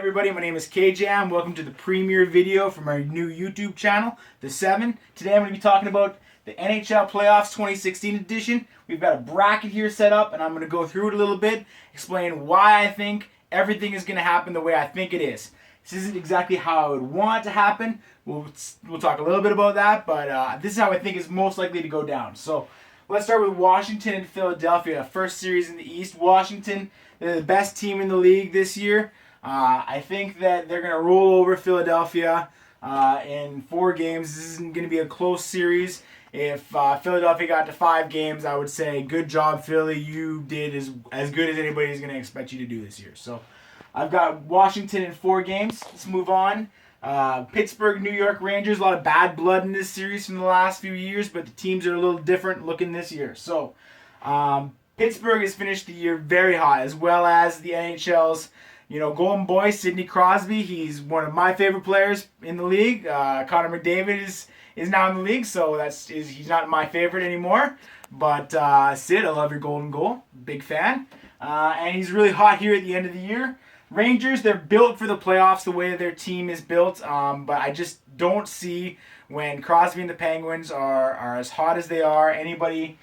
everybody, my name is KJ. Welcome to the premiere video from our new YouTube channel, The 7. Today I'm going to be talking about the NHL Playoffs 2016 edition. We've got a bracket here set up and I'm going to go through it a little bit, explain why I think everything is going to happen the way I think it is. This isn't exactly how I would want it to happen. We'll talk a little bit about that, but this is how I think is most likely to go down. So let's start with Washington and Philadelphia. First series in the East. Washington, they're the best team in the league this year. I think that they're going to roll over Philadelphia in 4 games. This isn't going to be a close series. If Philadelphia got to 5 games, I would say, good job, Philly. You did as good as anybody is going to expect you to do this year. So I've got Washington in 4 games. Let's move on. Pittsburgh, New York Rangers. A lot of bad blood in this series from the last few years, but the teams are a little different looking this year. So Pittsburgh has finished the year very hot, as well as the NHL's golden boy, Sidney Crosby. He's one of my favorite players in the league. Connor McDavid is now in the league, so he's not my favorite anymore. But Sid, I love your golden goal. Big fan. And he's really hot here at the end of the year. Rangers, they're built for the playoffs the way their team is built. But I just don't see, when Crosby and the Penguins are as hot as they are, anybody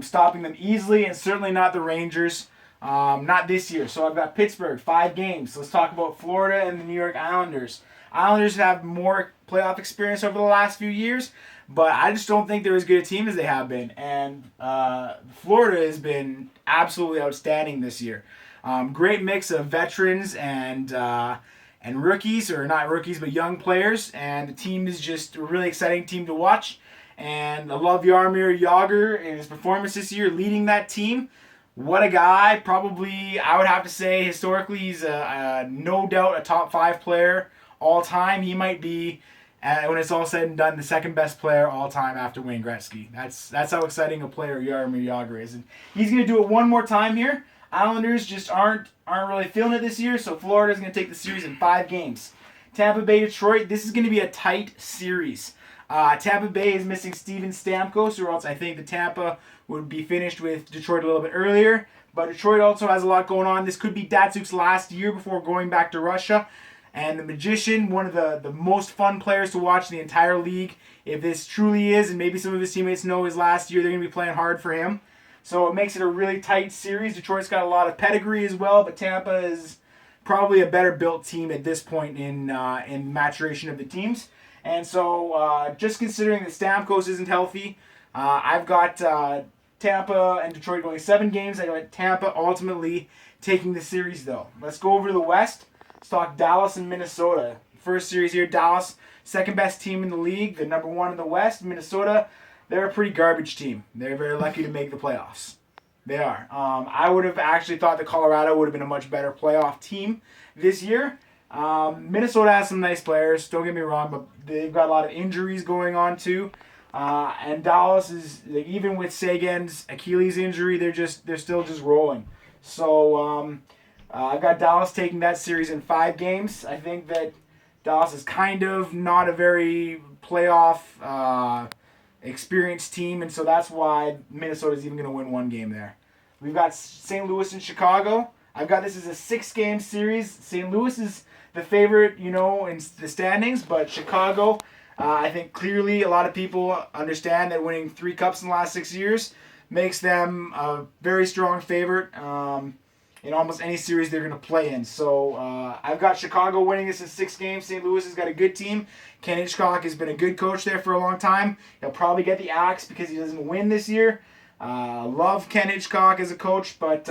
stopping them easily, and certainly not the Rangers. Not this year. So I've got Pittsburgh, 5 games. Let's talk about Florida and the New York Islanders. Islanders have more playoff experience over the last few years, but I just don't think they're as good a team as they have been. And Florida has been absolutely outstanding this year. Great mix of veterans and rookies, or not rookies, but young players. And the team is just a really exciting team to watch. And I love Jaromir Jagr and his performance this year, leading that team. What a guy. Probably, I would have to say, historically, he's no doubt a top 5 player all time. He might be, when it's all said and done, the second best player all time after Wayne Gretzky. That's how exciting a player Jaromir Jagr is. And he's going to do it one more time here. Islanders just aren't really feeling it this year, so Florida's going to take the series in 5 games. Tampa Bay, Detroit, this is going to be a tight series. Tampa Bay is missing Steven Stamkos, or else I think the Tampa would be finished with Detroit a little bit earlier. But Detroit also has a lot going on. This could be Datsuk's last year before going back to Russia. And the Magician, one of the most fun players to watch in the entire league. If this truly is, and maybe some of his teammates know his last year, they're going to be playing hard for him. So it makes it a really tight series. Detroit's got a lot of pedigree as well, but Tampa is probably a better built team at this point in maturation of the teams. And so just considering that Stamkos isn't healthy, I've got Tampa and Detroit going 7 games. I got Tampa ultimately taking the series, though. Let's go over to the West. Let's talk Dallas and Minnesota. First series here, Dallas, second best team in the league, the number 1 in the West. Minnesota, they're a pretty garbage team. They're very lucky to make the playoffs. They are. I would have actually thought that Colorado would have been a much better playoff team this year. Minnesota has some nice players, don't get me wrong, but they've got a lot of injuries going on too. And Dallas is, even with Sagan's Achilles injury, they're still just rolling. So I've got Dallas taking that series in 5 games. I think that Dallas is kind of not a very playoff experienced team, and so that's why Minnesota's even going to win 1 game there. We've got St. Louis and Chicago. I've got this as a 6-game series. St. Louis is the favorite, in the standings, but Chicago, I think clearly a lot of people understand that winning 3 cups in the last 6 years makes them a very strong favorite in almost any series they're going to play in. So I've got Chicago winning this in 6 games. St. Louis has got a good team. Ken Hitchcock has been a good coach there for a long time. He'll probably get the axe because he doesn't win this year. Love Ken Hitchcock as a coach, but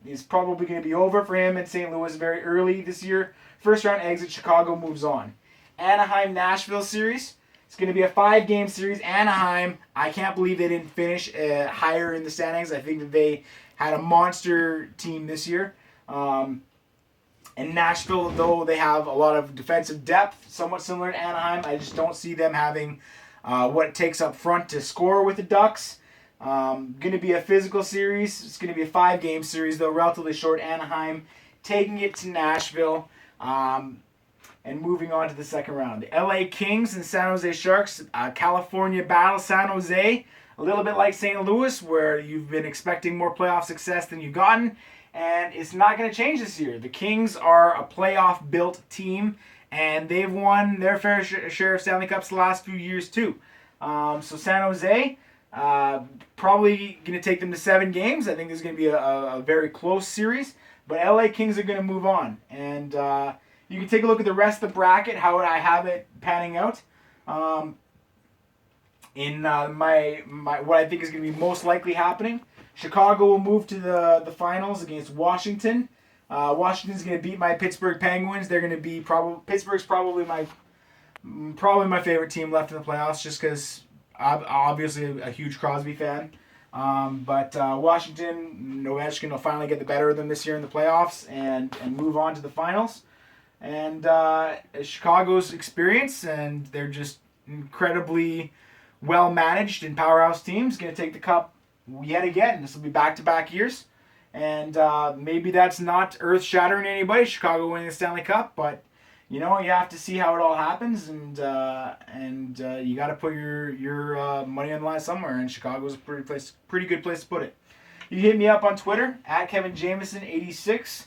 it's probably going to be over for him in St. Louis very early this year. First round exit, Chicago moves on. Anaheim-Nashville series. It's going to be a 5-game series. Anaheim, I can't believe they didn't finish higher in the standings. I think that they had a monster team this year. And Nashville, though they have a lot of defensive depth, somewhat similar to Anaheim, I just don't see them having what it takes up front to score with the Ducks. Going to be a physical series. It's going to be a 5-game series, though, relatively short. Anaheim taking it to Nashville and moving on to the second round. The LA Kings and San Jose Sharks, California battle. San Jose, a little bit like St. Louis, where you've been expecting more playoff success than you've gotten. and it's not going to change this year. The Kings are a playoff-built team, and they've won their fair share of Stanley Cups the last few years too. So San Jose, probably going to take them to 7 games. I think this is going to be a very close series, but LA Kings are going to move on. And you can take a look at the rest of the bracket, how I have it panning out. In my what I think is going to be most likely happening, Chicago will move to the finals against Washington. Washington's going to beat my Pittsburgh Penguins. They're going to be Pittsburgh's probably my favorite team left in the playoffs, just because I'm obviously a huge Crosby fan. But Washington, Ovechkin will finally get the better of them this year in the playoffs and move on to the finals. And Chicago's experience, and they're just incredibly well managed and powerhouse teams, going to take the cup yet again. This will be back-to-back years, and maybe that's not earth-shattering to anybody, Chicago winning the Stanley Cup, but you know, you have to see how it all happens, and you got to put your money on the line somewhere, and Chicago's a pretty good place to put it. You can hit me up on Twitter at KevinJameson86.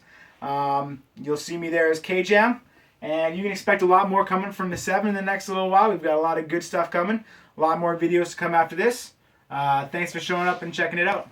You'll see me there as KJam, and you can expect a lot more coming from the 7 in the next little while. We've got a lot of good stuff coming, a lot more videos to come after this. Thanks for showing up and checking it out.